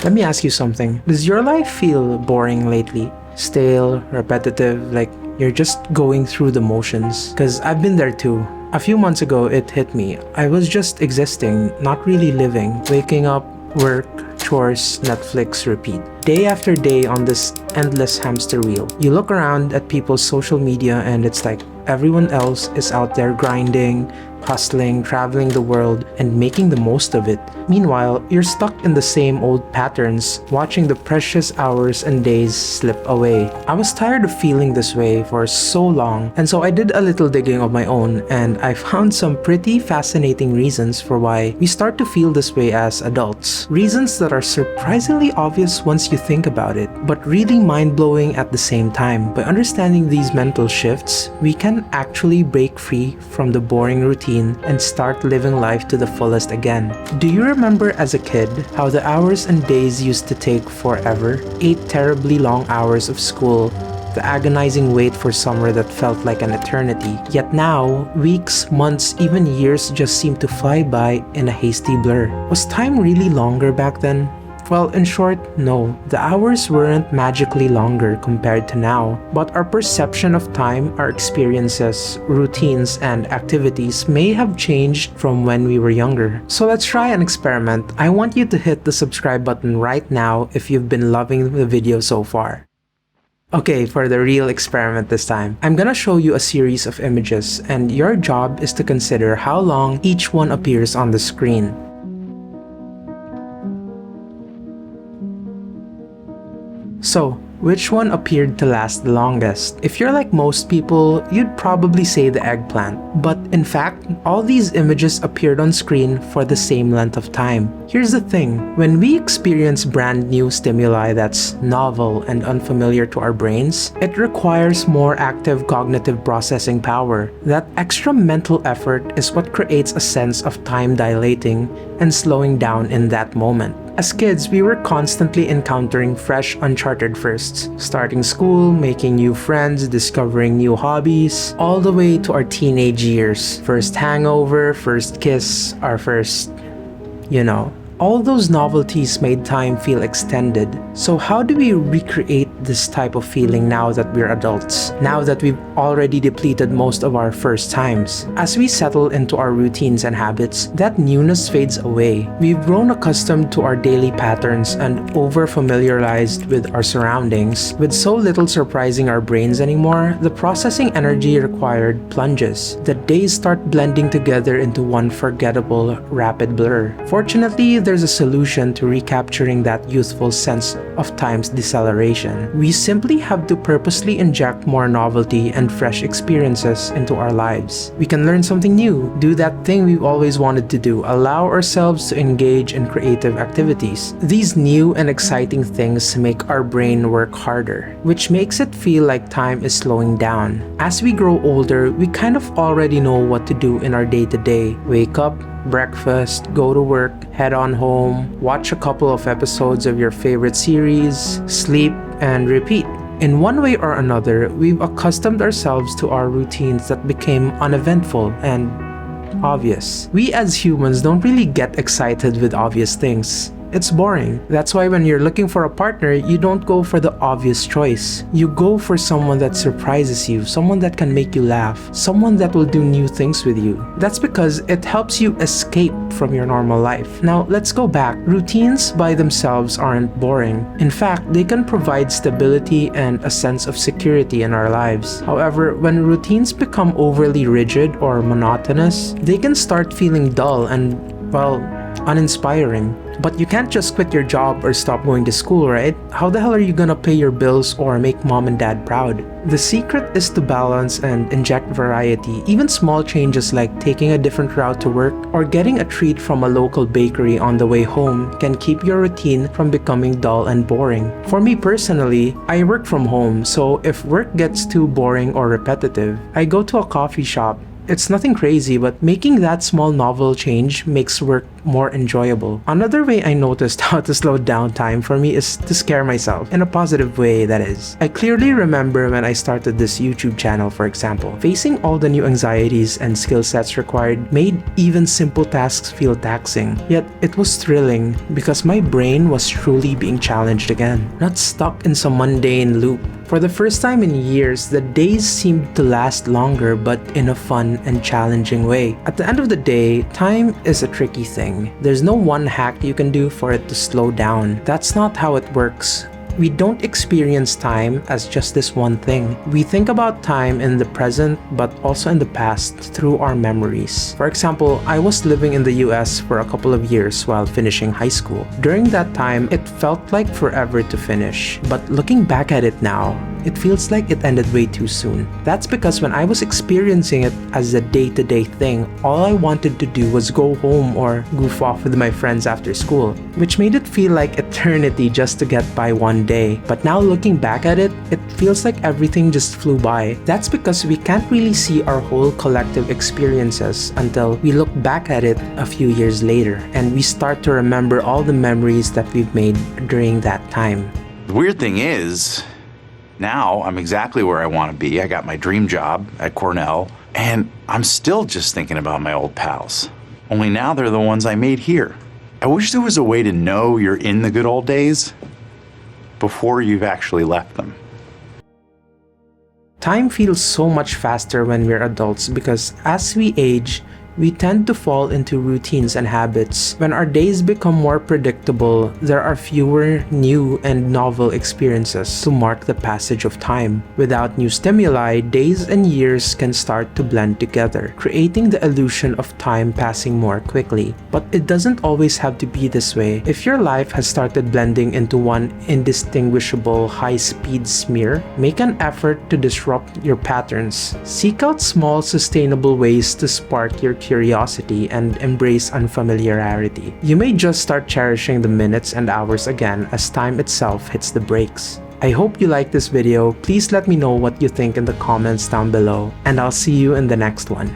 Let me ask you something. Does your life feel boring lately? Stale, repetitive, like you're just going through the motions? Because I've been there too. A few months ago, it hit me. I was just existing, not really living. Waking up, work, chores, Netflix, repeat. Day after day on this endless hamster wheel. You look around at people's social media and it's like everyone else is out there grinding, hustling, traveling the world, and making the most of it. Meanwhile, you're stuck in the same old patterns, watching the precious hours and days slip away. I was tired of feeling this way for so long, and so I did a little digging of my own, and I found some pretty fascinating reasons for why we start to feel this way as adults. Reasons that are surprisingly obvious once you think about it, but really mind-blowing at the same time. By understanding these mental shifts, we can actually break free from the boring routine and start living life to the fullest again. Do you remember as a kid how the hours and days used to take forever? 8 terribly long hours of school, the agonizing wait for summer that felt like an eternity. Yet now, weeks, months, even years just seem to fly by in a hasty blur. Was time really longer back then? Well, in short, no. The hours weren't magically longer compared to now, but our perception of time, our experiences, routines, and activities may have changed from when we were younger. So let's try an experiment. I want you to hit the subscribe button right now if you've been loving the video so far. Okay, for the real experiment this time, I'm gonna show you a series of images, and your job is to consider how long each one appears on the screen. So, which one appeared to last the longest? If you're like most people, you'd probably say the eggplant. But in fact, all these images appeared on screen for the same length of time. Here's the thing, when we experience brand new stimuli that's novel and unfamiliar to our brains, it requires more active cognitive processing power. That extra mental effort is what creates a sense of time dilating and slowing down in that moment. As kids, we were constantly encountering fresh, uncharted firsts. Starting school, making new friends, discovering new hobbies, all the way to our teenage years. First hangover, first kiss, our first, all those novelties made time feel extended. So how do we recreate this type of feeling now that we're adults? Now that we've already depleted most of our first times? As we settle into our routines and habits, that newness fades away. We've grown accustomed to our daily patterns and over-familiarized with our surroundings. With so little surprising our brains anymore, the processing energy required plunges. The days start blending together into one forgettable, rapid blur. Fortunately, there's a solution to recapturing that youthful sense of time's deceleration. We simply have to purposely inject more novelty and fresh experiences into our lives. We can learn something new, do that thing we've always wanted to do, allow ourselves to engage in creative activities. These new and exciting things make our brain work harder, which makes it feel like time is slowing down. As we grow older, we kind of already know what to do in our day-to-day. Wake up, breakfast, go to work, head on home, watch a couple of episodes of your favorite series, sleep, and repeat. In one way or another, we've accustomed ourselves to our routines that became uneventful and obvious. We as humans don't really get excited with obvious things. It's boring. That's why when you're looking for a partner, you don't go for the obvious choice. You go for someone that surprises you, someone that can make you laugh, someone that will do new things with you. That's because it helps you escape from your normal life. Now, let's go back. Routines by themselves aren't boring. In fact, they can provide stability and a sense of security in our lives. However, when routines become overly rigid or monotonous, they can start feeling dull and, uninspiring. But you can't just quit your job or stop going to school, right? How the hell are you gonna pay your bills or make mom and dad proud? The secret is to balance and inject variety. Even small changes like taking a different route to work or getting a treat from a local bakery on the way home can keep your routine from becoming dull and boring. For me personally, I work from home, so if work gets too boring or repetitive, I go to a coffee shop It's nothing crazy, but making that small novel change makes work more enjoyable. Another way I noticed how to slow down time for me is to scare myself, in a positive way, that is. I clearly remember when I started this YouTube channel, for example. Facing all the new anxieties and skill sets required made even simple tasks feel taxing. Yet it was thrilling because my brain was truly being challenged again, not stuck in some mundane loop. For the first time in years, the days seemed to last longer, but in a fun and challenging way. At the end of the day, time is a tricky thing. There's no one hack you can do for it to slow down. That's not how it works. We don't experience time as just this one thing. We think about time in the present, but also in the past through our memories. For example, I was living in the US for a couple of years while finishing high school. During that time, it felt like forever to finish. But looking back at it now, it feels like it ended way too soon. That's because when I was experiencing it as a day-to-day thing, all I wanted to do was go home or goof off with my friends after school, which made it feel like eternity just to get by one day. But now looking back at it, it feels like everything just flew by. That's because we can't really see our whole collective experiences until we look back at it a few years later and we start to remember all the memories that we've made during that time. The weird thing is, now I'm exactly where I want to be. I got my dream job at Cornell, and I'm still just thinking about my old pals. Only now they're the ones I made here. I wish there was a way to know you're in the good old days before you've actually left them. Time feels so much faster when we're adults because as we age, we tend to fall into routines and habits. When our days become more predictable, there are fewer new and novel experiences to mark the passage of time. Without new stimuli, days and years can start to blend together, creating the illusion of time passing more quickly. But it doesn't always have to be this way. If your life has started blending into one indistinguishable high-speed smear, make an effort to disrupt your patterns. Seek out small, sustainable ways to spark your curiosity and embrace unfamiliarity. You may just start cherishing the minutes and hours again as time itself hits the brakes. I hope you liked this video. Please let me know what you think in the comments down below, and I'll see you in the next one.